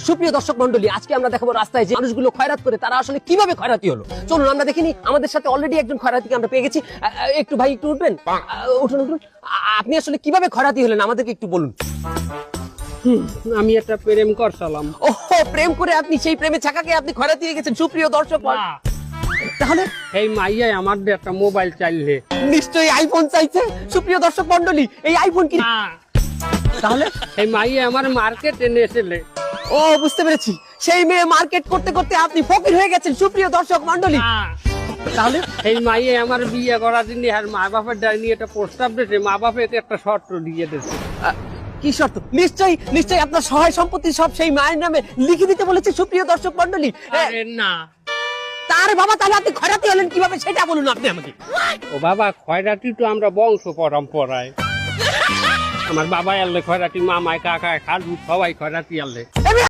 সুপ্রিয় দর্শক মন্ডলী, আজকে আমরা দেখাবো রাস্তায় যে মানুষগুলো খয়রাত করে তারা আসলে কিভাবে খয়রাতি হলো। চলুন আমরা দেখিনি, আমাদের সাথে অলরেডি একজন খয়রাতিকে আমরা পেয়ে গেছি। একটু ভাই একটু উঠবেন, উঠুন উঠুন। আপনি আসলে কিভাবে খয়রাতি হলেন আমাদেরকে একটু বলুন। আমি একটা প্রেম করছিলাম। ওহো, প্রেম করে আপনি সেই প্রেমে ছাকাকে আপনি খয়রাতি হয়ে গেছেন। সুপ্রিয় দর্শক, তাহলে এই মাইয়াই আমার দিয়ে একটা মোবাইল চাইলে। নিশ্চয়ই আইফোন চাইছে। সুপ্রিয় দর্শক মন্ডলী, এই আইফোন কি তাহলে? এই মাইয়া আমার মার্কেটে এনেছিলে। ও, বুঝতে পেরেছি, সেই মেয়ে মার্কেট করতে করতে আপনি ফকির হয়ে গেছেন। সুপ্রিয় দর্শক মন্ডলী, তাহলে এই মাইয়া আমার বিয়ে করার জন্য আর মা বাপের ডাইনি একটা প্রস্তাব দিয়েছে, মা বাপেকে একটা শর্ত দিয়ে দিয়েছে। কি শর্ত? নিশ্চয়ই নিশ্চয়ই আপনার সহায় সম্পত্তি সব সেই মায়ের নামে লিখে দিতে বলেছে। সুপ্রিয় দর্শক মন্ডলী, আরে না, তার বাবা, তাহলে আপনি খয়রাতি হলেন কিভাবে সেটা বলুন আপনি আমাকে। ও বাবা, খয়রাতি তো আমরা বংশ পরম্পরায়। আমার বাবা আনলে খয়রাতি, মামায় কাকায় খালু সবাই খয়রাতি আনলে।